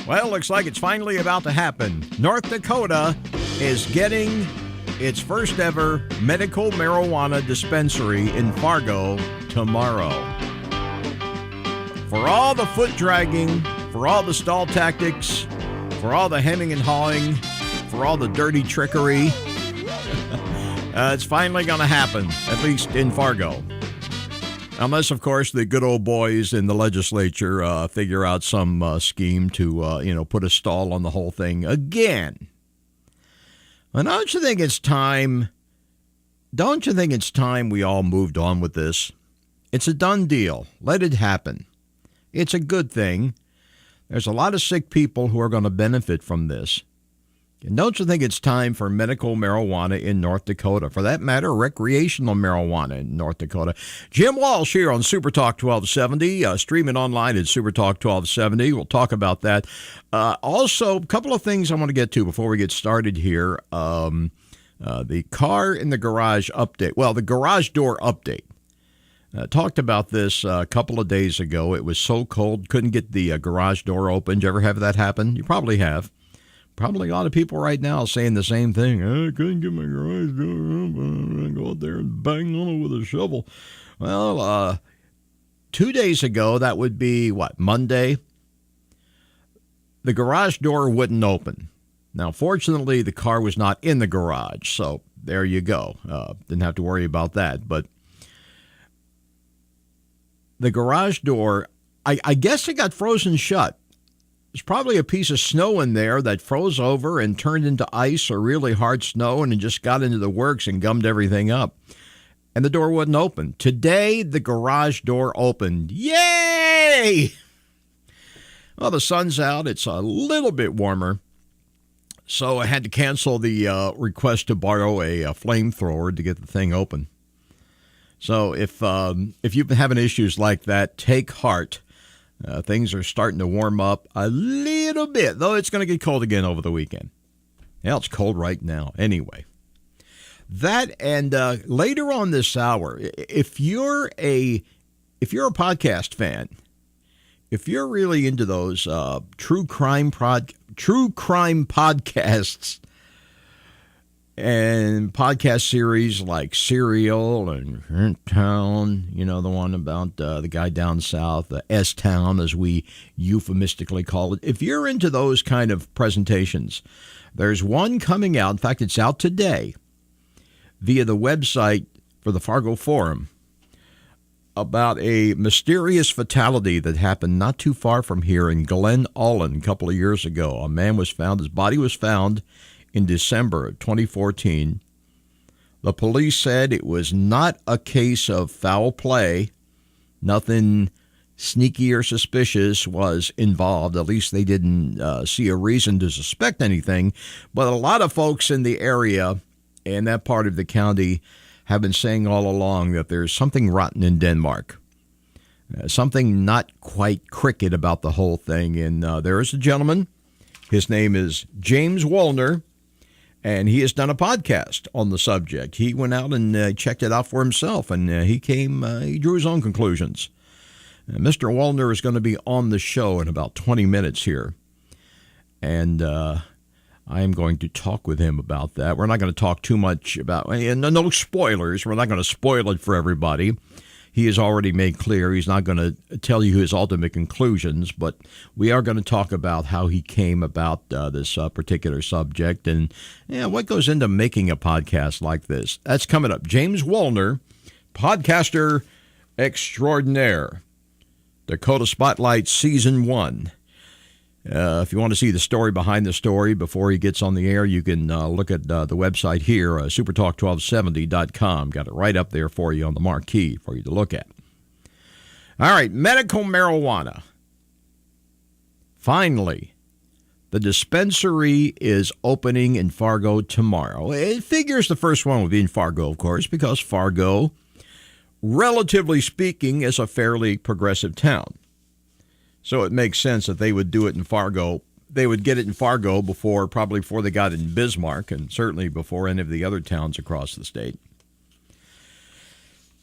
Well, looks like it's finally about to happen. North Dakota is getting its first ever medical marijuana dispensary in Fargo tomorrow. For all the foot dragging, for all the stall tactics, for all the hemming and hawing, for all the dirty trickery, it's finally going to happen, at least in Fargo. Unless, of course, the good old boys in the legislature figure out some scheme to, put a stall on the whole thing again. And don't you think it's time we all moved on with this? It's a done deal. Let it happen. It's a good thing. There's a lot of sick people who are going to benefit from this. And don't you think it's time for medical marijuana in North Dakota? For that matter, recreational marijuana in North Dakota. Jim Walsh here on SuperTalk 1270, streaming online at SuperTalk 1270. We'll talk about that. Also, a couple of things I want to get to before we get started here. The car in the garage update. Well, the garage door update. Talked about this a couple of days ago. It was so cold, couldn't get the garage door open. Did you ever have that happen? You probably have. Probably a lot of people right now saying the same thing. I couldn't get my garage door open. I go out there and bang on it with a shovel. Well, 2 days ago, that would be, Monday? The garage door wouldn't open. Now, fortunately, the car was not in the garage, so there you go. Didn't have to worry about that. But the garage door, I guess it got frozen shut. There's probably a piece of snow in there that froze over and turned into ice or really hard snow and it just got into the works and gummed everything up. And the door wouldn't open. Today, the garage door opened. Yay! Well, the sun's out. It's a little bit warmer. So I had to cancel the request to borrow a flamethrower to get the thing open. So if you've been having issues like that, take heart. Things are starting to warm up a little bit, though it's going to get cold again over the weekend. Yeah, it's cold right now. Anyway, that and later on this hour, if you're a podcast fan, if you're really into those true crime podcasts and podcast series like Serial and Town, the one about the guy down south, the S-Town as we euphemistically call it. If you're into those kind of presentations, there's one coming out. In fact, it's out today via the website for the Fargo Forum about a mysterious fatality that happened not too far from here in Glen Ullin a couple of years ago. A man was found, his body was found in December of 2014. The police said it was not a case of foul play. Nothing sneaky or suspicious was involved. At least they didn't see a reason to suspect anything. But a lot of folks in the area and that part of the county have been saying all along that there's something rotten in Denmark. Something not quite cricket about the whole thing. And there is a gentleman. His name is James Wolner. And he has done a podcast on the subject. He went out and checked it out for himself, and he drew his own conclusions. Mr. Wolner is going to be on the show in about 20 minutes here, and I am going to talk with him about that. We're not going to talk too much about, and no spoilers. We're not going to spoil it for everybody. He has already made clear he's not going to tell you his ultimate conclusions, but we are going to talk about how he came about this particular subject and what goes into making a podcast like this. That's coming up. James Wolner, podcaster extraordinaire, Dakota Spotlight Season 1. If you want to see the story behind the story before he gets on the air, you can look at the website here, supertalk1270.com. Got it right up there for you on the marquee for you to look at. All right, medical marijuana. Finally, the dispensary is opening in Fargo tomorrow. It figures the first one will be in Fargo, of course, because Fargo, relatively speaking, is a fairly progressive town. So it makes sense that they would do it in Fargo. They would get it in Fargo probably before they got it in Bismarck, and certainly before any of the other towns across the state.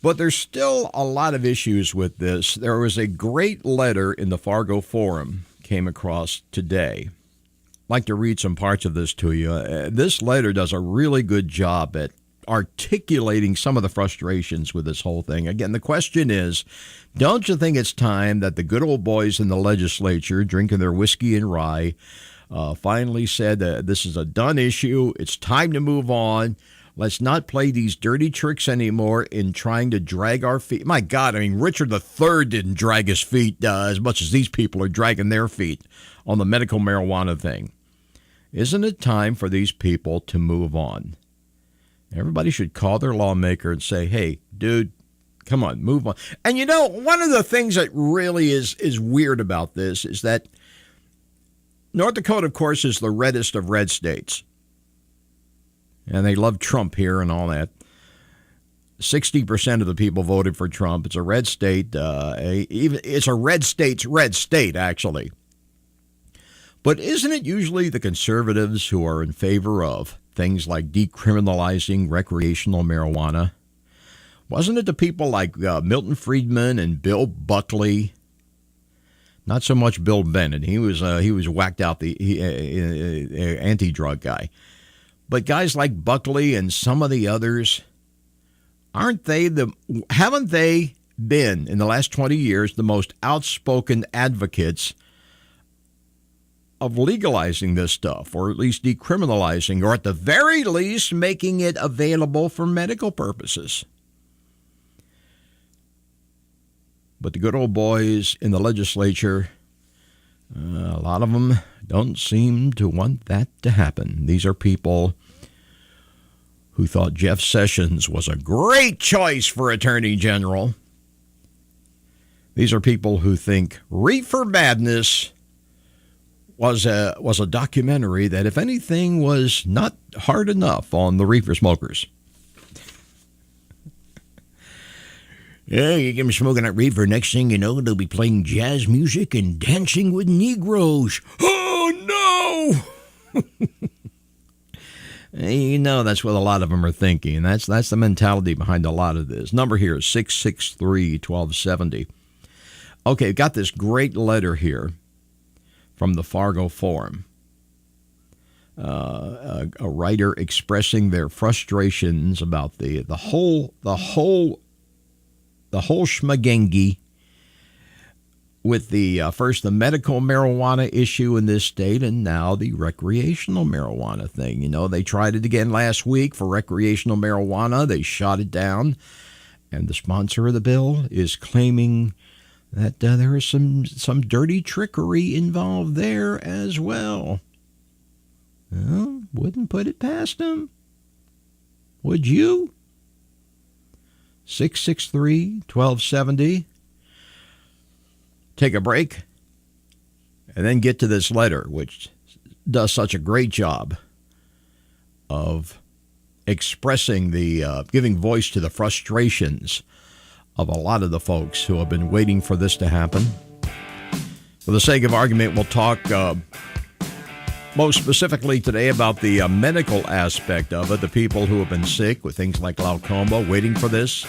But there's still a lot of issues with this. There was a great letter in the Fargo Forum came across today. I'd like to read some parts of this to you. This letter does a really good job at articulating some of the frustrations with this whole thing. Again, the question is, don't you think it's time that the good old boys in the legislature drinking their whiskey and rye finally said that this is a done issue, it's time to move on, let's not play these dirty tricks anymore in trying to drag our feet. My God, I mean, Richard III didn't drag his feet as much as these people are dragging their feet on the medical marijuana thing. Isn't it time for these people to move on? Everybody should call their lawmaker and say, hey, dude, come on, move on. And you know, one of the things that really is weird about this is that North Dakota, of course, is the reddest of red states. And they love Trump here and all that. 60% of the people voted for Trump. It's a red state. It's a red state, actually. But isn't it usually the conservatives who are in favor of things like decriminalizing recreational marijuana? Wasn't it the people like Milton Friedman and Bill Buckley? Not so much Bill Bennett. He was whacked out, the anti-drug guy. But guys like Buckley and some of the others, haven't they been in the last 20 years the most outspoken advocates of legalizing this stuff, or at least decriminalizing, or at the very least making it available for medical purposes? But the good old boys in the legislature, a lot of them don't seem to want that to happen. These are people who thought Jeff Sessions was a great choice for Attorney General. These are people who think Reefer Madness was a documentary that, if anything, was not hard enough on the reefer smokers. Yeah, you get them smoking that reefer, next thing you know, they'll be playing jazz music and dancing with Negroes. Oh, no! You know, that's what a lot of them are thinking. That's the mentality behind a lot of this. Number here is 663-1270. Okay, got this great letter here from the Fargo Forum. A writer expressing their frustrations about the whole schmagengi with the first the medical marijuana issue in this state, and now the recreational marijuana thing. You know, they tried it again last week for recreational marijuana. They shot it down, and the sponsor of the bill is claiming that there is some dirty trickery involved there as well. Well, wouldn't put it past them. Would you? 663-1270. Take a break and then get to this letter, which does such a great job of expressing giving voice to the frustrations of a lot of the folks who have been waiting for this to happen. For the sake of argument, we'll talk most specifically today about the medical aspect of it, the people who have been sick with things like glaucoma, waiting for this.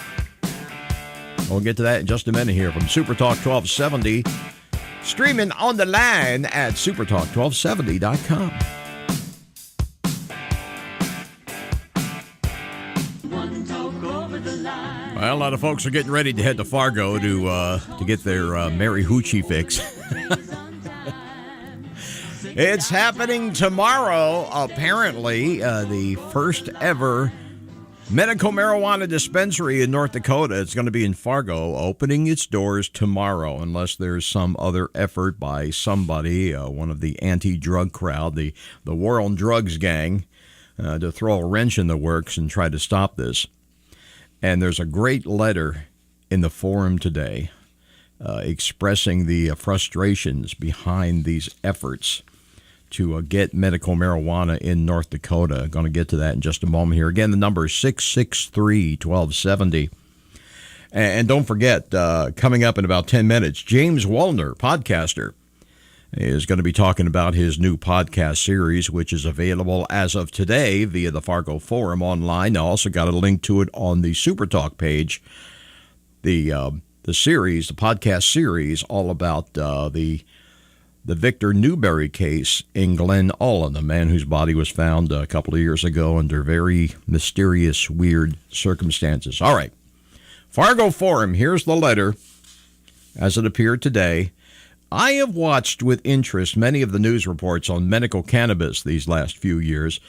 We'll get to that in just a minute here from SuperTalk 1270, streaming on the line at supertalk1270.com. Well, a lot of folks are getting ready to head to Fargo to get their Mary Hoochie fix. It's happening tomorrow, apparently, the first ever medical marijuana dispensary in North Dakota. It's going to be in Fargo, opening its doors tomorrow, unless there's some other effort by somebody, one of the anti-drug crowd, the War on Drugs gang, to throw a wrench in the works and try to stop this. And there's a great letter in the forum today expressing the frustrations behind these efforts to get medical marijuana in North Dakota. Going to get to that in just a moment here. Again, the number is 663-1270. And don't forget, coming up in about 10 minutes, James Wolner, podcaster, is going to be talking about his new podcast series, which is available as of today via the Fargo Forum online. I also got a link to it on the SuperTalk page. The series, the podcast series, all about the the Victor Newberry case in Glen Ullin, a man whose body was found a couple of years ago under very mysterious, weird circumstances. All right. Fargo Forum, here's the letter as it appeared today. I have watched with interest many of the news reports on medical cannabis these last few years.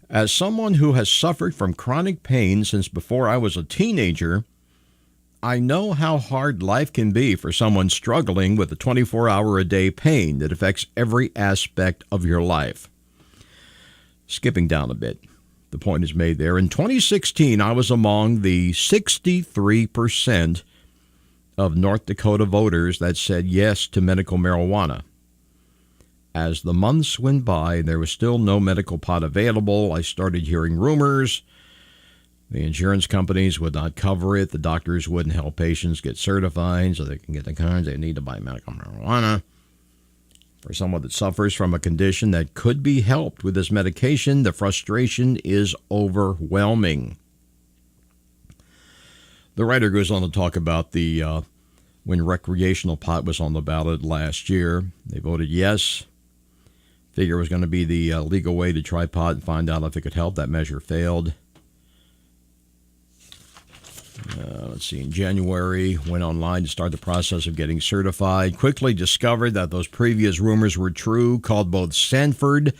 As someone who has suffered from chronic pain since before I was a teenager, I know how hard life can be for someone struggling with a 24-hour-a-day pain that affects every aspect of your life. Skipping down a bit, the point is made there. In 2016, I was among the 63% of North Dakota voters that said yes to medical marijuana. As the months went by and there was still no medical pot available, I started hearing rumors. The insurance companies would not cover it. The doctors wouldn't help patients get certified so they can get the cards they need to buy medical marijuana. For someone that suffers from a condition that could be helped with this medication, the frustration is overwhelming. The writer goes on to talk about when recreational pot was on the ballot last year. They voted yes. Figure it was going to be the legal way to try pot and find out if it could help. That measure failed. Let's see, in January, went online to start the process of getting certified. Quickly discovered that those previous rumors were true, called both Sanford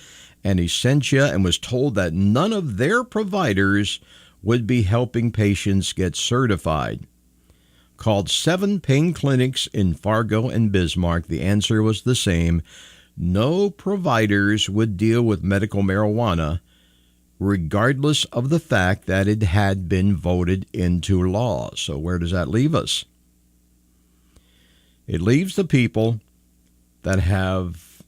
and Essentia, and was told that none of their providers would be helping patients get certified. Called 7 pain clinics in Fargo and Bismarck. The answer was the same. No providers would deal with medical marijuana, regardless of the fact that it had been voted into law. So where does that leave us? It leaves the people that have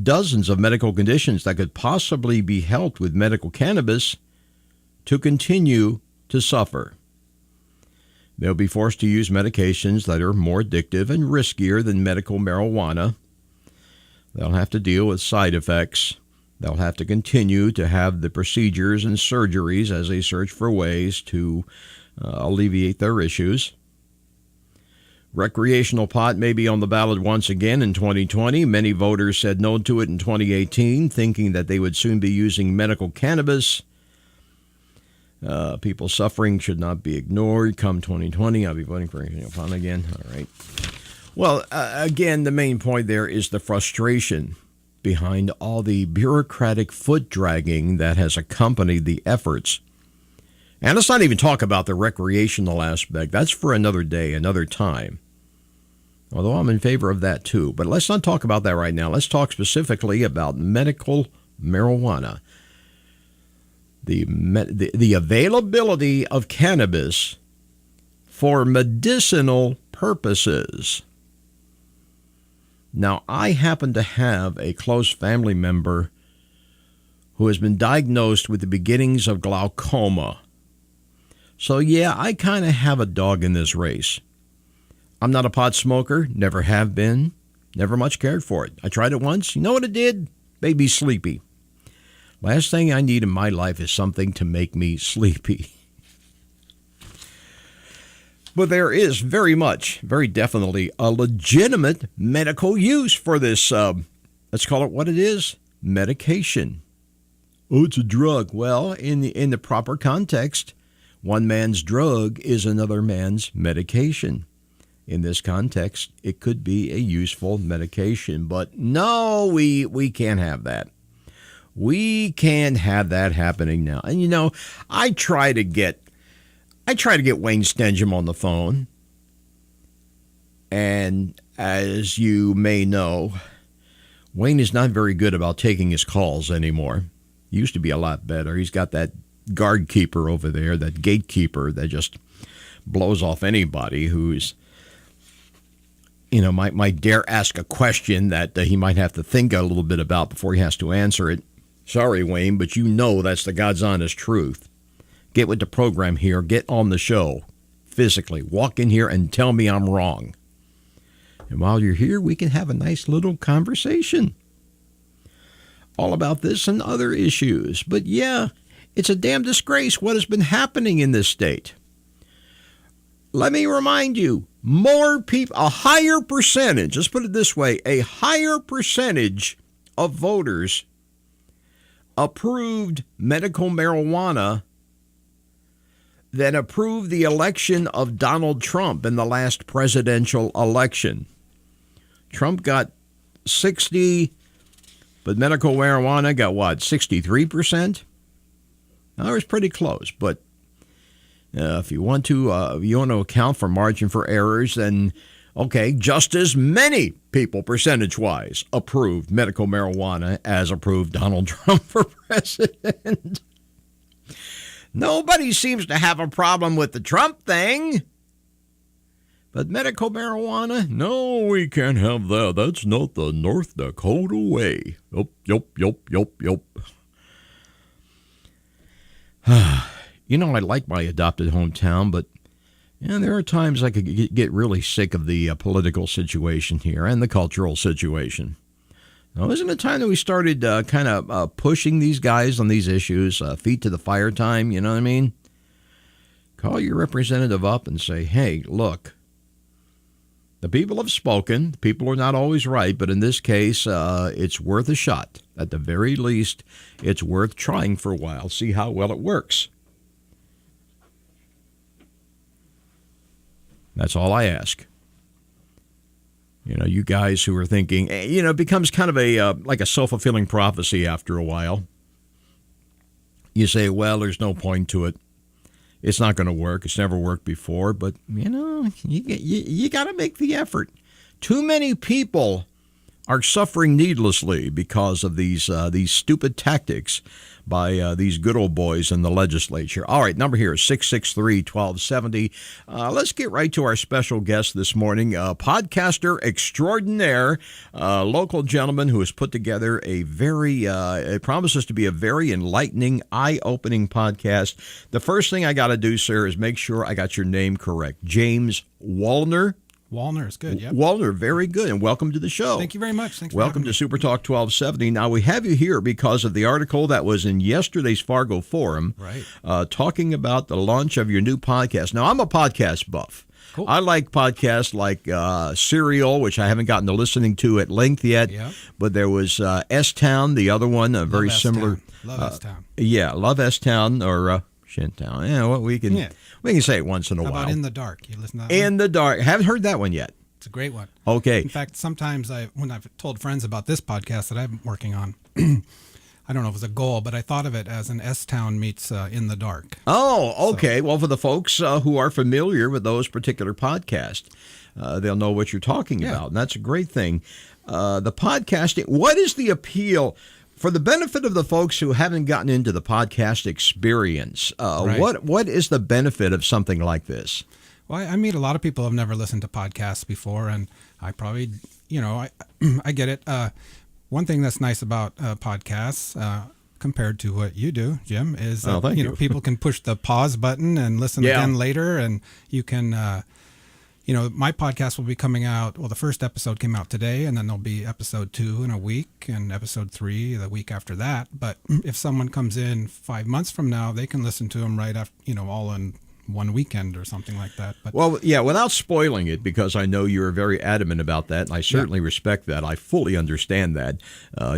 dozens of medical conditions that could possibly be helped with medical cannabis to continue to suffer. They'll be forced to use medications that are more addictive and riskier than medical marijuana. They'll have to deal with side effects. They'll have to continue to have the procedures and surgeries as they search for ways to alleviate their issues. Recreational pot may be on the ballot once again in 2020. Many voters said no to it in 2018, thinking that they would soon be using medical cannabis. People suffering should not be ignored. Come 2020, I'll be voting for pot again. All right. Well, again, the main point there is the frustration behind all the bureaucratic foot dragging that has accompanied the efforts. And let's not even talk about the recreational aspect. That's for another day, another time. Although I'm in favor of that too. But let's not talk about that right now. Let's talk specifically about medical marijuana. The availability of cannabis for medicinal purposes. Now, I happen to have a close family member who has been diagnosed with the beginnings of glaucoma. So, yeah, I kind of have a dog in this race. I'm not a pot smoker, never have been, never much cared for it. I tried it once. You know what it did? Made me sleepy. Last thing I need in my life is something to make me sleepy. But there is very definitely a legitimate medical use for this, let's call it what it is, medication. Oh, it's a drug. Well, in the proper context, one man's drug is another man's medication. In this context, it could be a useful medication. But no, we can't have that. We can't have that happening now. And, you know, I try to get Wayne Stengham on the phone. And as you may know, Wayne is not very good about taking his calls anymore. He used to be a lot better. He's got that guard keeper over there, that gatekeeper that just blows off anybody who's, you know, might dare ask a question that he might have to think a little bit about before he has to answer it. Sorry, Wayne, but you know that's the God's honest truth. Get with the program here. Get on the show physically. Walk in here and tell me I'm wrong. And while you're here, we can have a nice little conversation all about this and other issues. But yeah, it's a damn disgrace what has been happening in this state. let me remind you, more people, a higher percentage, let's put it this way, a higher percentage of voters approved medical marijuana than approved the election of Donald Trump in the last presidential election. Trump got 60, but medical marijuana got what, 63%? That was pretty close, but if you want to account for margin for errors, then okay, just as many people percentage-wise approved medical marijuana as approved Donald Trump for president. Nobody seems to have a problem with the Trump thing. But medical marijuana? No, we can't have that. That's not the North Dakota way. Yup. You know, I like my adopted hometown, but there are times I could get really sick of the political situation here and the cultural situation. Now, isn't it time that we started kind of pushing these guys on these issues, feet to the fire time, you know what I mean? Call your representative up and say, hey, look, the people have spoken. People are not always right, but in this case, it's worth a shot. At the very least, it's worth trying for a while, see how well it works. That's all I ask. You know, you guys who are thinking, it becomes kind of like a self-fulfilling prophecy after a while. You say, well, there's no point to it. It's not going to work. It's never worked before. But, you got to make the effort. Too many people are suffering needlessly because of these stupid tactics by these good old boys in the legislature. All right, number here is 663-1270. Let's get right to our special guest this morning, podcaster extraordinaire, local gentleman who has put together a very, it promises to be a very enlightening, eye-opening podcast. The first thing I got to do, sir, is make sure I got your name correct. James Wolner. Wolner is good, yeah. Wolner, very good, and welcome to the show. Thank you very much. Thanks welcome to SuperTalk 1270. Now, we have you here because of the article that was in yesterday's Fargo Forum, right? Talking about the launch of your new podcast. Now, I'm a podcast buff. Cool. I like podcasts like Serial, which I haven't gotten to listening to at length yet, yeah. But there was S-Town, the other one, very similar. Love S-Town. Yeah, Love S-Town or Shintown. Yeah, well, we can say it once in a How while. About In the Dark? You listen to that In one? the Dark. Haven't heard that one yet. It's a great one. Okay. In fact, sometimes when I've told friends about this podcast that I'm working on, I don't know if it was a goal, but I thought of it as an S-Town meets In the Dark. Oh, okay. So, well, for the folks who are familiar with those particular podcasts, they'll know what you're talking about, and that's a great thing. The podcasting, what is the appeal? For the benefit of the folks who haven't gotten into the podcast experience, right. what is the benefit of something like this? Well, I meet a lot of people who have never listened to podcasts before, and I probably, I get it. One thing that's nice about podcasts, compared to what you do, Jim, is people can push the pause button and listen again later, and you can. My podcast will be coming out. Well, the first episode came out today, and then there'll be episode 2 in a week, and episode 3 the week after that. But if someone comes in 5 months from now, they can listen to them right after, all in one weekend or something like that. But well, yeah, without spoiling it, because I know you're very adamant about that, and I certainly respect that. I fully understand that.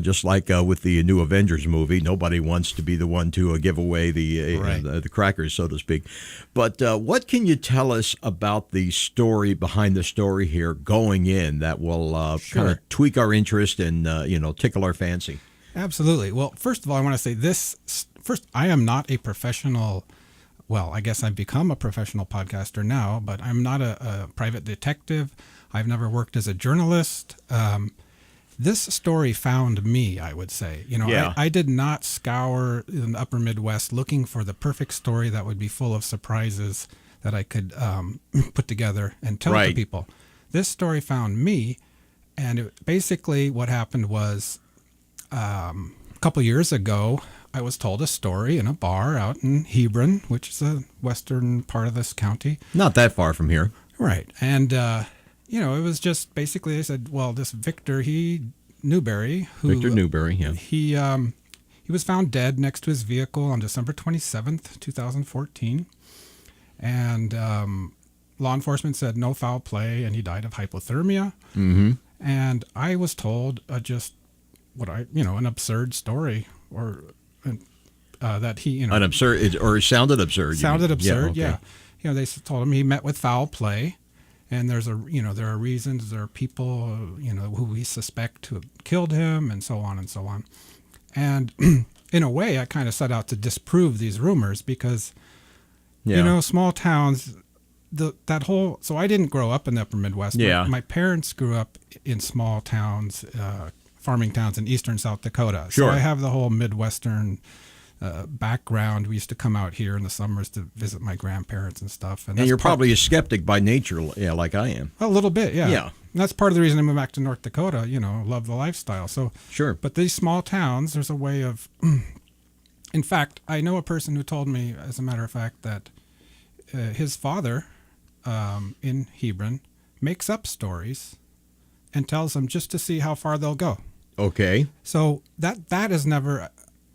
Just like with the new Avengers movie, nobody wants to be the one to give away the crackers, so to speak. But what can you tell us about the story behind the story here going in that will kind of tweak our interest and tickle our fancy? Absolutely. Well, first of all, I want to say this. First, I am not a professional. Well, I guess I've become a professional podcaster now, but I'm not a private detective. I've never worked as a journalist. This story found me, I would say. I did not scour in the upper Midwest looking for the perfect story that would be full of surprises that I could put together and tell to people. This story found me, and basically what happened was a couple years ago, I was told a story in a bar out in Hebron, which is a western part of this county. Not that far from here. Right. And, it was just basically, they said, well, this Victor Newberry, he was found dead next to his vehicle on December 27th, 2014. And law enforcement said no foul play, and he died of hypothermia. Mm-hmm. And I was told just an absurd story, or that he, An absurd, or it sounded absurd. Sounded absurd, yeah. Okay. Yeah. They told him he met with foul play, and there are reasons, there are people, who we suspect to have killed him, and so on and so on. And in a way, I kind of set out to disprove these rumors because, small towns, so I didn't grow up in the upper Midwest. Yeah. My parents grew up in small towns, farming towns in eastern South Dakota. Sure. So I have the whole Midwestern background. We used to come out here in the summers to visit my grandparents and stuff. And you're probably a skeptic by nature, like I am. A little bit, yeah. Yeah. And that's part of the reason I moved back to North Dakota, love the lifestyle. So Sure. But these small towns, there's a way of, in fact, I know a person who told me, as a matter of fact, that his father in Hebron makes up stories and tells them just to see how far they'll go. Okay. So that is never,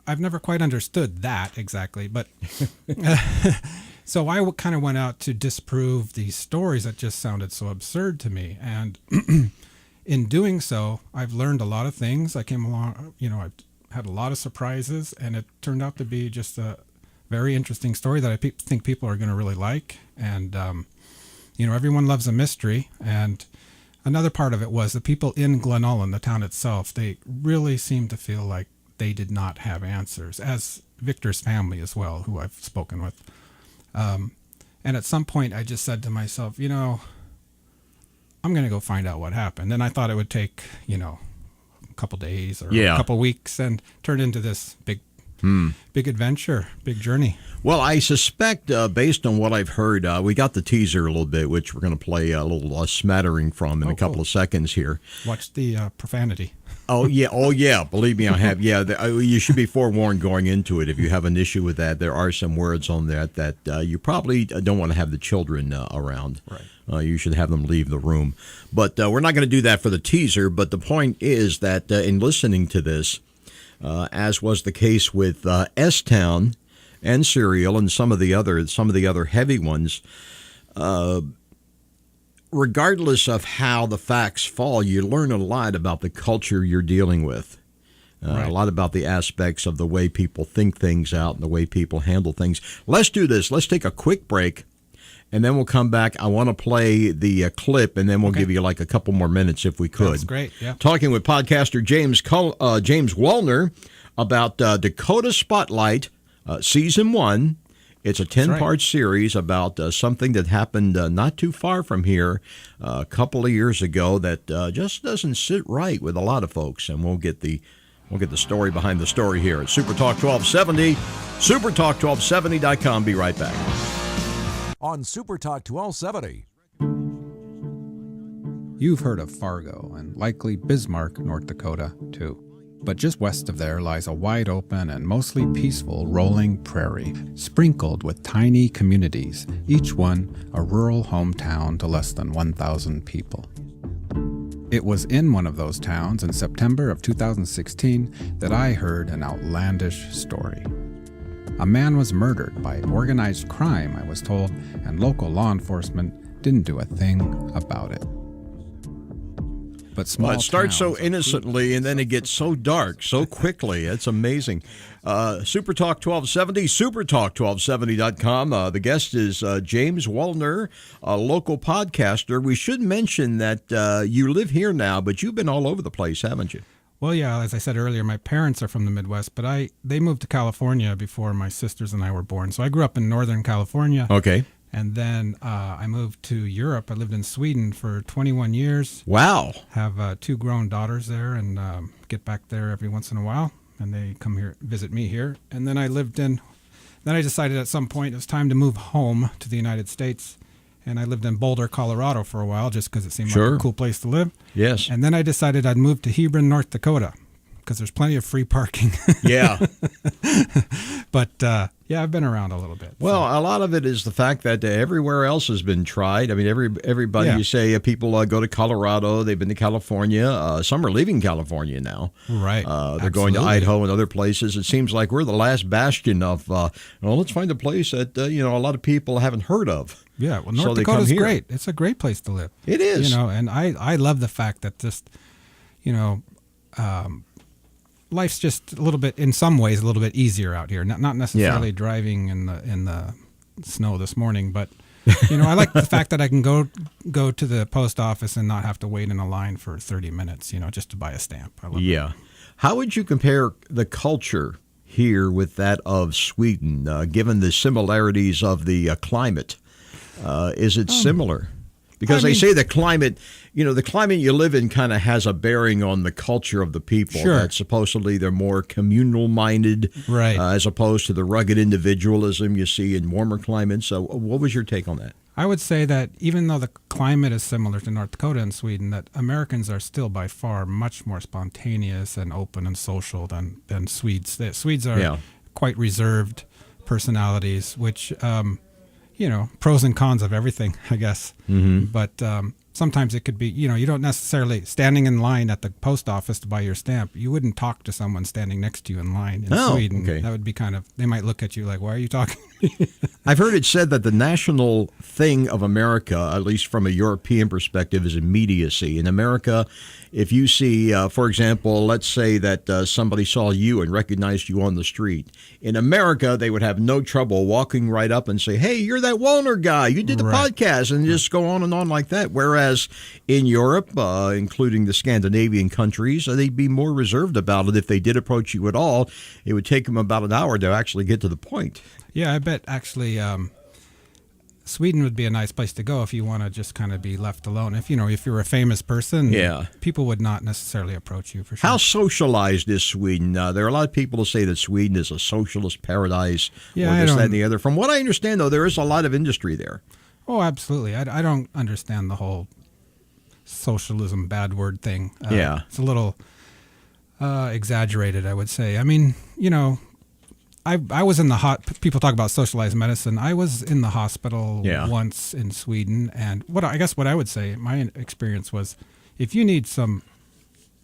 I've never quite understood that exactly, but so I kind of went out to disprove these stories that just sounded so absurd to me. And in doing so, I've learned a lot of things. I came along, I've had a lot of surprises, and it turned out to be just a very interesting story that I think people are going to really like. And, everyone loves a mystery. And another part of it was the people in Glenullen, the town itself, they really seemed to feel like they did not have answers, as Victor's family as well, who I've spoken with. And at some point I just said to myself, I'm going to go find out what happened. And I thought it would take, a couple days or a couple weeks, and turn into this big adventure, big journey. Well, I suspect, based on what I've heard, we got the teaser a little bit, which we're going to play a little smattering from in a couple of seconds here. Watch the profanity. Oh yeah. Believe me, I have. Yeah, you should be forewarned going into it. If you have an issue with that, there are some words on that you probably don't want to have the children around. Right. You should have them leave the room. But we're not going to do that for the teaser. But the point is that in listening to this, as was the case with S-Town and Serial and some of the other heavy ones, regardless of how the facts fall, you learn a lot about the culture you're dealing with. Right. A lot about the aspects of the way people think things out and the way people handle things. Let's do this. Let's take a quick break, and then we'll come back. I want to play the clip, and then we'll give you like a couple more minutes if we could. That's great, yeah. Talking with podcaster James Wolner about Dakota Spotlight, Season 1. It's a 10-part series about something that happened not too far from here a couple of years ago that just doesn't sit right with a lot of folks. And we'll get the story behind the story here at SuperTalk 1270, supertalk1270.com. Be right back. On SuperTalk 1270. You've heard of Fargo and likely Bismarck, North Dakota, too. But just west of there lies a wide-open and mostly peaceful rolling prairie, sprinkled with tiny communities, each one a rural hometown to less than 1,000 people. It was in one of those towns in September of 2016 that I heard an outlandish story. A man was murdered by organized crime, I was told, and local law enforcement didn't do a thing about it. But it starts so innocently, and then it gets so dark so quickly. It's amazing. SuperTalk 1270, supertalk1270.com. The guest is James Wolner, a local podcaster. We should mention that you live here now, but you've been all over the place, haven't you? Well, yeah, as I said earlier, my parents are from the Midwest, but they moved to California before my sisters and I were born. So I grew up in Northern California. Okay. And then I moved to Europe. I lived in Sweden for 21 years. Wow. Have 2 grown daughters there, and get back there every once in a while. And they come here, visit me here. And then I decided at some point it was time to move home to the United States. And I lived in Boulder, Colorado for a while just because it seemed like a cool place to live. Yes. And then I decided I'd move to Hebron, North Dakota. because there's plenty of free parking. Yeah. But yeah, I've been around a little bit. Well, a lot of it is the fact that everywhere else has been tried. I mean, everybody, Yeah. you say people go to Colorado, they've been to California. Some are leaving California now. Right. They're going to Absolutely. Idaho and other places. It seems like we're the last bastion of, let's find a place that, a lot of people haven't heard of. Yeah, well, So North they come Dakota's here. great. It's a great place to live. It is. And I love the fact that just, life's just a little bit, in some ways, a little bit easier out here. Not necessarily driving in the snow this morning, but I like the fact that I can go to the post office and not have to wait in a line for 30 minutes, just to buy a stamp. I love Yeah. How would you compare the culture here with that of Sweden, given the similarities of the climate? Is it similar? Because they say the climate you live in kind of has a bearing on the culture of the people. Sure. That supposedly they're more communal minded, Right. as opposed to the rugged individualism you see in warmer climates. So, what was your take on that? I would say that even though the climate is similar to North Dakota and Sweden, that Americans are still by far much more spontaneous and open and social than Swedes. The Swedes are quite reserved personalities, which, pros and cons of everything, I guess. Mm-hmm. But sometimes it could be, you don't necessarily, standing in line at the post office to buy your stamp, you wouldn't talk to someone standing next to you in line in Sweden. Okay. That would be they might look at you like, why are you talking? I've heard it said that the national thing of America, at least from a European perspective, is immediacy. In America, if you see, for example, let's say that somebody saw you and recognized you on the street. In America, they would have no trouble walking right up and say, hey, you're that Wolner guy. You did the Right. podcast, and just go on and on like that. Whereas in Europe, including the Scandinavian countries, they'd be more reserved about it. If they did approach you at all, it would take them about an hour to actually get to the point. Yeah, I bet actually Sweden would be a nice place to go if you want to just kind of be left alone. If you're a famous person, people would not necessarily approach you for sure. How socialized is Sweden? There are a lot of people who say that Sweden is a socialist paradise, or this, that, and the other. From what I understand, though, there is a lot of industry there. Oh, absolutely. I don't understand the whole socialism bad word thing. It's a little exaggerated, I would say. I mean, I was in the people talk about socialized medicine. I was in the hospital once in Sweden, and what I would say, my experience was, if you need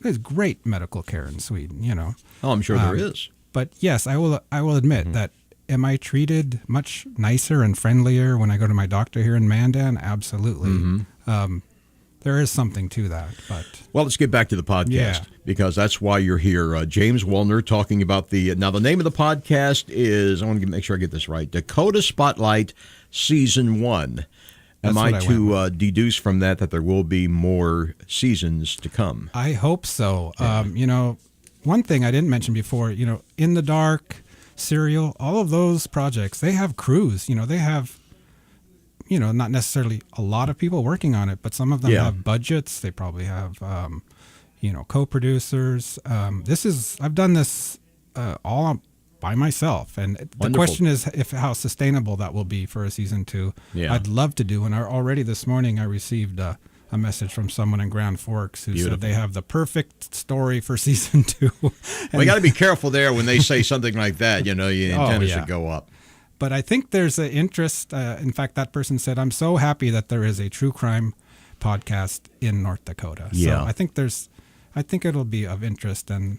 there's great medical care in Sweden, Oh, I'm sure there is. But yes, I will admit that, am I treated much nicer and friendlier when I go to my doctor here in Mandan? Absolutely. There is something to that, but well, let's get back to the podcast because that's why you're here. James Wolner talking about now the name of the podcast is, I want to make sure I get this right, Dakota Spotlight Season 1. Am I to deduce from that there will be more seasons to come? I hope so. One thing I didn't mention before, In the Dark, Serial, all of those projects, they have crews. They have not necessarily a lot of people working on it, but some of them have budgets. They probably have, co-producers. I've done this all by myself. And the question is how sustainable that will be for a season 2. Yeah. I'd love to do. And already this morning I received a message from someone in Grand Forks who said they have the perfect story for season 2. We got to be careful there when they say something like that. Your antennas should go up. But I think there's an interest. In fact, that person said, I'm so happy that there is a true crime podcast in North Dakota. Yeah. So I think it'll be of interest and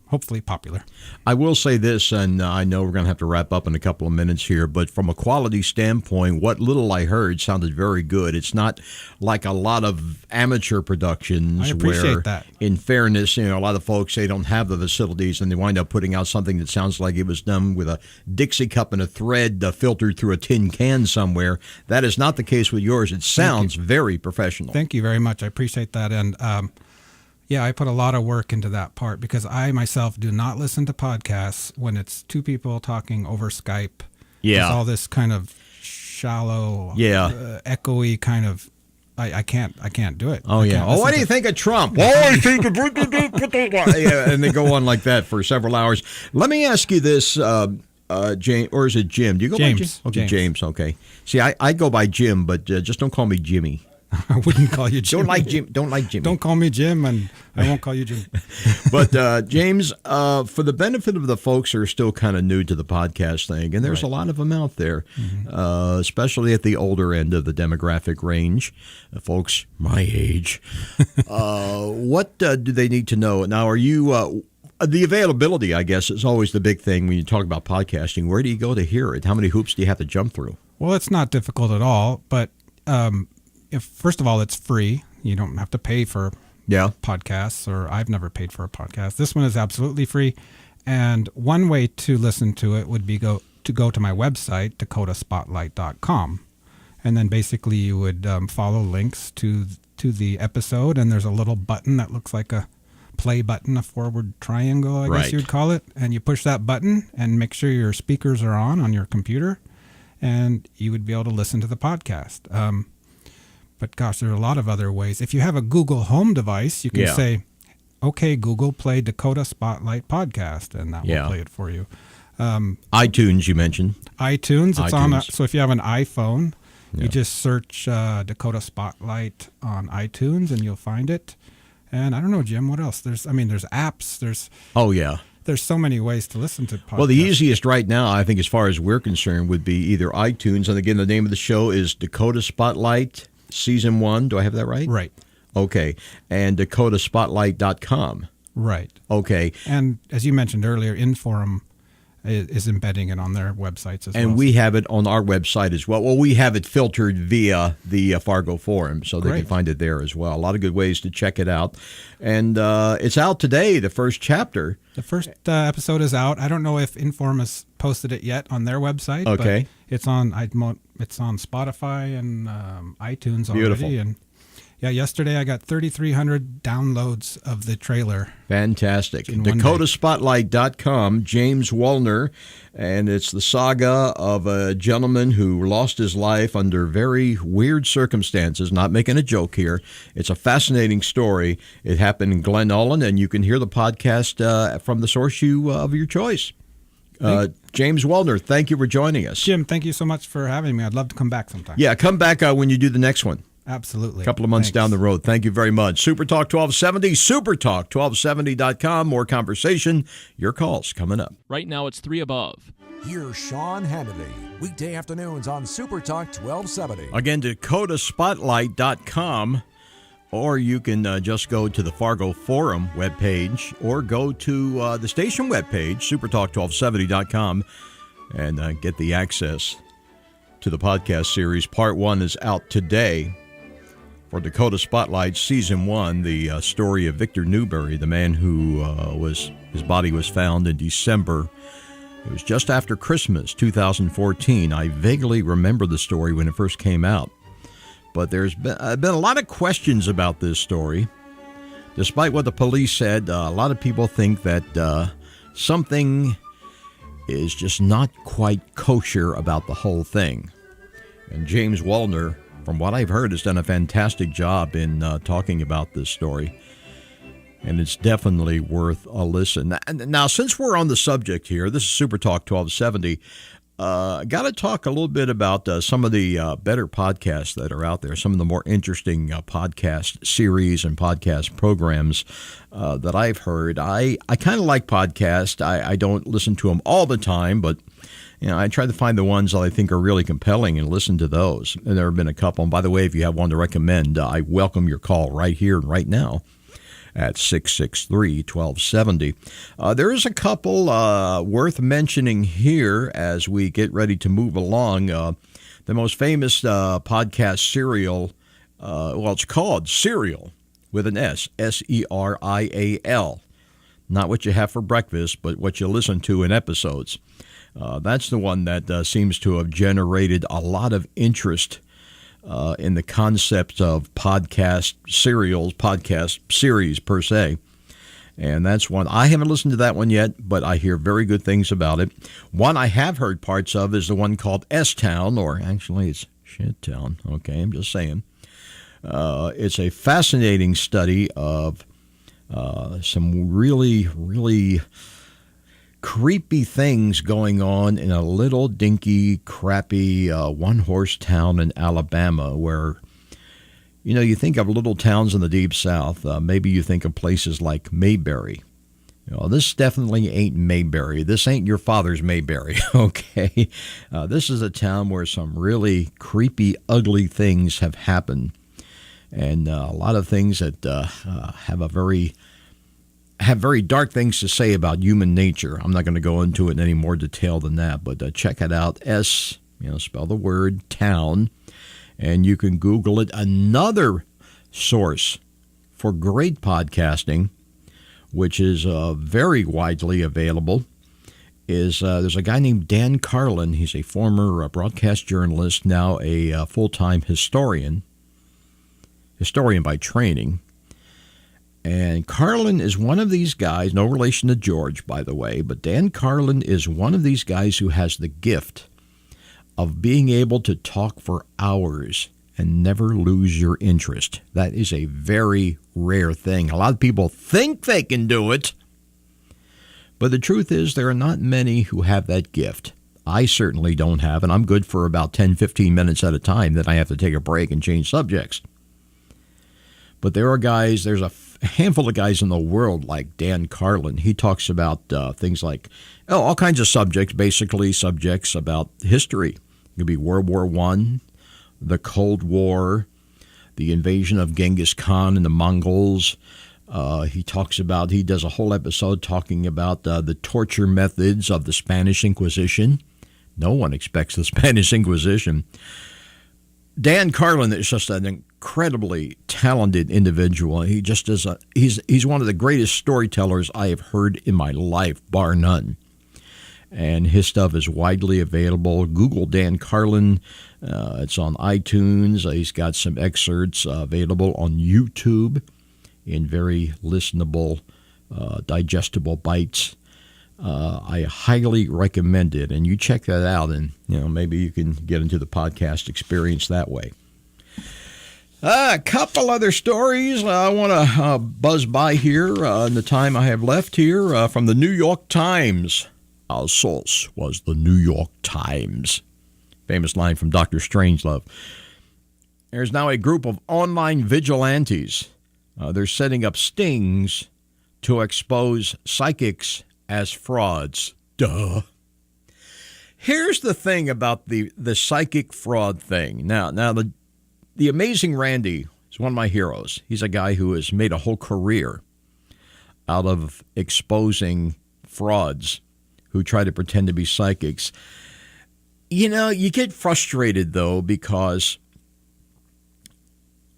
hopefully popular. I will say this, and I know we're going to have to wrap up in a couple of minutes here, but from a quality standpoint, what little I heard sounded very good. It's not like a lot of amateur productions I appreciate that. In fairness, a lot of folks, they don't have the facilities, and they wind up putting out something that sounds like it was done with a Dixie cup and a thread filtered through a tin can somewhere. That is not the case with yours. It sounds very professional. Thank you very much. I appreciate that. And I put a lot of work into that part because I myself do not listen to podcasts when it's two people talking over Skype. Yeah. It's all this kind of shallow, echoey kind of. I can't do it. Oh, yeah. Oh, what do you think of Trump? Oh, I think of... and they go on like that for several hours. Let me ask you this, James, or is it Jim? Do you go James. by Jim? Okay, James, okay. See, I go by Jim, but just don't call me Jimmy. I wouldn't call you Jim. Don't like Jim. Don't like Jimmy. Don't call me Jim, and I won't call you Jim. But James, for the benefit of the folks who are still kind of new to the podcast thing, and there's a lot of them out there, especially at the older end of the demographic range, folks my age, what do they need to know? Now, are you... the availability, I guess, is always the big thing when you talk about podcasting. Where do you go to hear it? How many hoops do you have to jump through? Well, it's not difficult at all, but first of all, it's free. You don't have to pay for podcasts, or I've never paid for a podcast. This one is absolutely free, and one way to listen to it would be go to my website, dakotaspotlight.com, and then basically you would follow links to the episode, and there's a little button that looks like a play button, a forward triangle, I guess you would call it, and you push that button and make sure your speakers are on your computer, and you would be able to listen to the podcast. But gosh, there are a lot of other ways. If you have a Google Home device, you can say, okay, Google, play Dakota Spotlight Podcast, and that will play it for you. iTunes, you mentioned. iTunes, it's on. So if you have an iPhone, you just search Dakota Spotlight on iTunes, and you'll find it. And I don't know, Jim, what else? There's apps. There's so many ways to listen to podcasts. Well, the easiest right now, I think, as far as we're concerned, would be either iTunes. And again, the name of the show is Dakota Spotlight Season 1. Do I have that right? Right. Okay. And dakotaspotlight.com. Right. Okay. And as you mentioned earlier, Inforum is embedding it on their websites as well. And we have it on our website as well. Well, we have it filtered via the Fargo Forum, so they can find it there as well. A lot of good ways to check it out. And it's out today, the first chapter. The first episode is out. I don't know if Inforum has posted it yet on their website. Okay. But it's on Spotify and iTunes already. Beautiful. And yesterday I got 3,300 downloads of the trailer. Fantastic. DakotaSpotlight.com, James Wolner, and it's the saga of a gentleman who lost his life under very weird circumstances. Not making a joke here. It's a fascinating story. It happened in Glen Ullin, and you can hear the podcast from the source of your choice. James Wolner, thank you for joining us. Jim, thank you so much for having me. I'd love to come back sometime. Yeah, come back when you do the next one. Absolutely. A couple of months down the road. Thank you very much. SuperTalk 1270, supertalk1270.com. More conversation. Your calls coming up. Right now it's 3 above. Here's Sean Hannity, weekday afternoons on SuperTalk 1270. Again, dakotaspotlight.com, or you can just go to the Fargo Forum webpage, or go to the station webpage, supertalk1270.com, and get the access to the podcast series. Part 1 is out today. For Dakota Spotlight Season 1, the story of Victor Newberry, the man who his body was found in December. It was just after Christmas, 2014. I vaguely remember the story when it first came out. But there's been a lot of questions about this story. Despite what the police said, a lot of people think that something is just not quite kosher about the whole thing. And James Wolner, from what I've heard, has done a fantastic job in talking about this story. And it's definitely worth a listen. Now, since we're on the subject here, this is SuperTalk 1270, got to talk a little bit about some of the better podcasts that are out there, some of the more interesting podcast series and podcast programs that I've heard. I kind of like podcasts. I don't listen to them all the time, but I try to find the ones that I think are really compelling and listen to those. And there have been a couple. And by the way, if you have one to recommend, I welcome your call right here and right now at 663-1270. There is a couple worth mentioning here as we get ready to move along. The most famous podcast serial, it's called Serial with an S, S-E-R-I-A-L. Not what you have for breakfast, but what you listen to in episodes. That's the one that seems to have generated a lot of interest in the concept of podcast serials, podcast series per se. And that's one. I haven't listened to that one yet, but I hear very good things about it. One I have heard parts of is the one called S-Town, or actually it's Shit Town. Okay, I'm just saying. It's a fascinating study of some really, really creepy things going on in a little dinky, crappy one-horse town in Alabama where You know, you think of little towns in the Deep South. Maybe you think of places like Mayberry. You know, this definitely ain't Mayberry. This ain't your father's Mayberry, okay? This is a town where some really creepy, ugly things have happened. And a lot of things that have very dark things to say about human nature. I'm not going to go into it in any more detail than that, but check it out. Spell the word town, and you can Google it. Another source for great podcasting, which is very widely available, is there's a guy named Dan Carlin. He's a former broadcast journalist, now a full-time historian by training. And Carlin is one of these guys, no relation to George, by the way, but Dan Carlin is one of these guys who has the gift of being able to talk for hours and never lose your interest. That is a very rare thing. A lot of people think they can do it, but the truth is there are not many who have that gift. I certainly don't have, and I'm good for about 10, 15 minutes at a time. Then I have to take a break and change subjects. But there are guys, there's a handful of guys in the world like Dan Carlin. He talks about things like, all kinds of subjects, basically subjects about history. It could be World War I, the Cold War, the invasion of Genghis Khan and the Mongols. He does a whole episode talking about the torture methods of the Spanish Inquisition. No one expects the Spanish Inquisition. Dan Carlin is just an incredibly talented individual. He just is he's one of the greatest storytellers I have heard in my life, bar none. And his stuff is widely available. Google Dan Carlin. It's on iTunes. He's got some excerpts available on YouTube in very listenable, digestible bites. I highly recommend it, and you check that out, and maybe you can get into the podcast experience that way. A couple other stories I want to buzz by here in the time I have left here from the New York Times. Our source was the New York Times. Famous line from Dr. Strangelove. There's now a group of online vigilantes. They're setting up stings to expose psychics as frauds. Duh. Here's the thing about the psychic fraud thing. Now the amazing Randy is one of my heroes. He's a guy who has made a whole career out of exposing frauds who try to pretend to be psychics. You get frustrated, though, because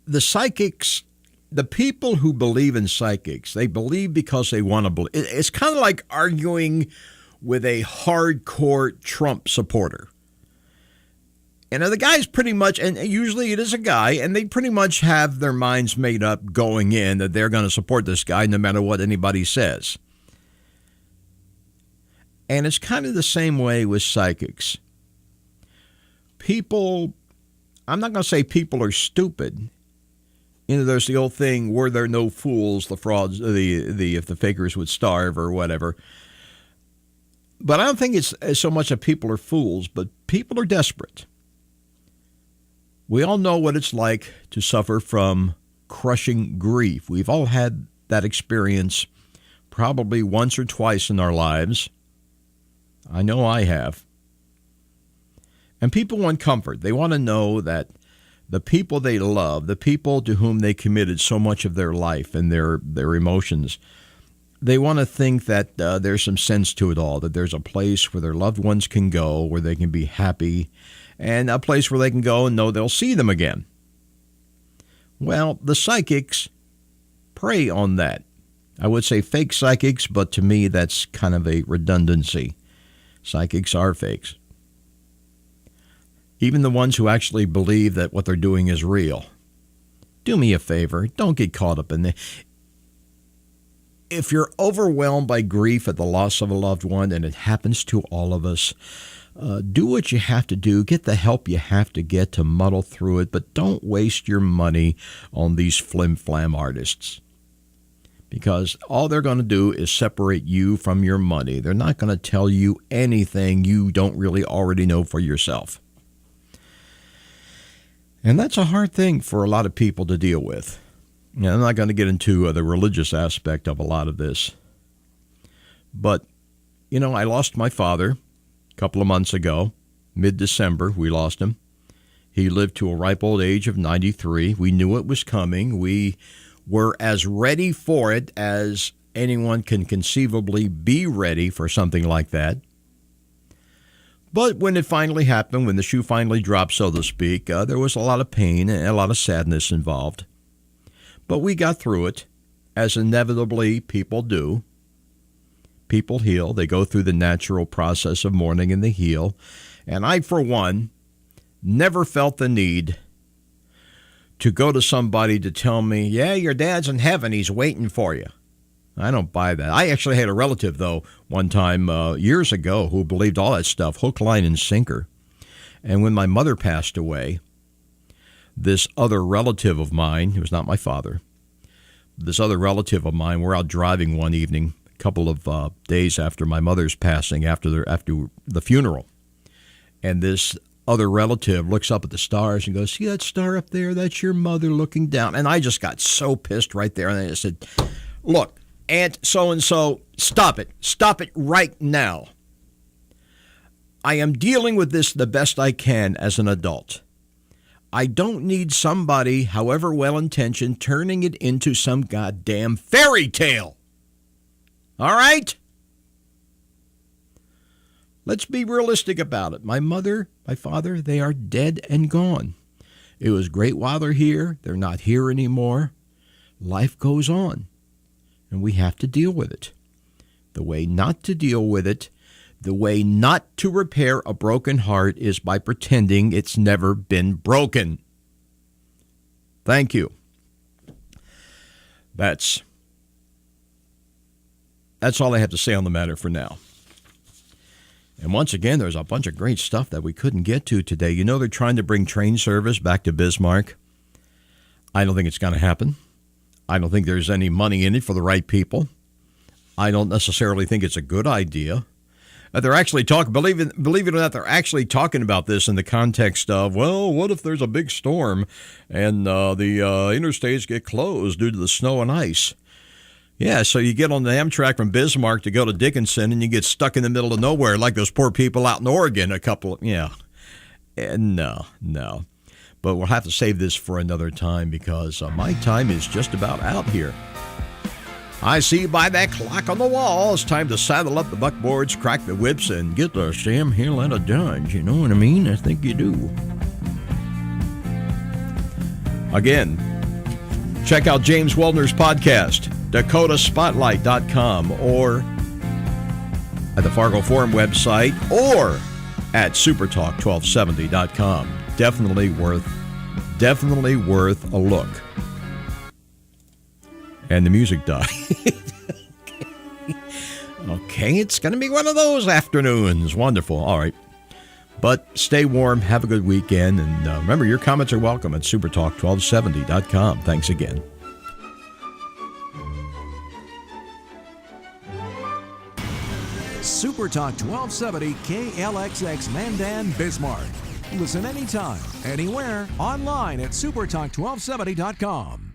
the psychics, the people who believe in psychics, they believe because they want to believe. It's kind of like arguing with a hardcore Trump supporter. The guy's pretty much, and usually it is a guy, and they pretty much have their minds made up going in that they're going to support this guy no matter what anybody says. And it's kind of the same way with psychics. People, I'm not going to say people are stupid. There's the old thing, were there no fools, the frauds, if the fakers would starve or whatever. But I don't think it's so much that people are fools, but people are desperate. We all know what it's like to suffer from crushing grief. We've all had that experience probably once or twice in our lives. I know I have. And people want comfort. They want to know that the people they love, the people to whom they committed so much of their life and their emotions, they want to think that there's some sense to it all, that there's a place where their loved ones can go, where they can be happy, and a place where they can go and know they'll see them again. Well, the psychics prey on that. I would say fake psychics, but to me that's kind of a redundancy. Psychics are fakes. Even the ones who actually believe that what they're doing is real. Do me a favor. Don't get caught up in the... If you're overwhelmed by grief at the loss of a loved one, and it happens to all of us, do what you have to do. Get the help you have to get to muddle through it, but don't waste your money on these flim-flam artists. Because all they're going to do is separate you from your money. They're not going to tell you anything you don't really already know for yourself. And that's a hard thing for a lot of people to deal with. Now, I'm not going to get into the religious aspect of a lot of this. But, I lost my father a couple of months ago. Mid-December, we lost him. He lived to a ripe old age of 93. We knew it was coming. We were as ready for it as anyone can conceivably be ready for something like that. But when it finally happened, when the shoe finally dropped, so to speak, there was a lot of pain and a lot of sadness involved. But we got through it, as inevitably people do. People heal. They go through the natural process of mourning and they heal. And I, for one, never felt the need to go to somebody to tell me, yeah, your dad's in heaven, he's waiting for you. I don't buy that. I actually had a relative, though, one time years ago who believed all that stuff, hook, line, and sinker. And when my mother passed away, this other relative of mine, who was not my father, this other relative of mine, we're out driving one evening, a couple of days after my mother's passing, after the funeral. And this other relative looks up at the stars and goes, see that star up there? That's your mother looking down. And I just got so pissed right there. And I said, look, Aunt so-and-so, stop it. Stop it right now. I am dealing with this the best I can as an adult. I don't need somebody, however well-intentioned, turning it into some goddamn fairy tale. All right? Let's be realistic about it. My mother, my father, they are dead and gone. It was great while they're here. They're not here anymore. Life goes on, and we have to deal with it. The way not to deal with it, the way not to repair a broken heart is by pretending it's never been broken. Thank you. That's all I have to say on the matter for now. And once again, there's a bunch of great stuff that we couldn't get to today. You know, they're trying to bring train service back to Bismarck. I don't think it's going to happen. I don't think there's any money in it for the right people. I don't necessarily think it's a good idea. They're actually talking, believe it or not, they're actually talking about this in the context of, well, what if there's a big storm and the interstates get closed due to the snow and ice? Yeah, so you get on the Amtrak from Bismarck to go to Dickinson and you get stuck in the middle of nowhere like those poor people out in Oregon No. But we'll have to save this for another time because my time is just about out here. I see by that clock on the wall, it's time to saddle up the buckboards, crack the whips, and get the Sam Hill out of Dodge. You know what I mean? I think you do. Again, check out James Wolner's podcast, DakotaSpotlight.com, or at the Fargo Forum website, or at SuperTalk1270.com. Definitely worth a look. And the music died. Okay, it's going to be one of those afternoons. Wonderful. All right. But stay warm. Have a good weekend. And remember, your comments are welcome at SuperTalk1270.com. Thanks again. SuperTalk 1270 KLXX Mandan, Bismarck. Listen anytime, anywhere, online at SuperTalk1270.com.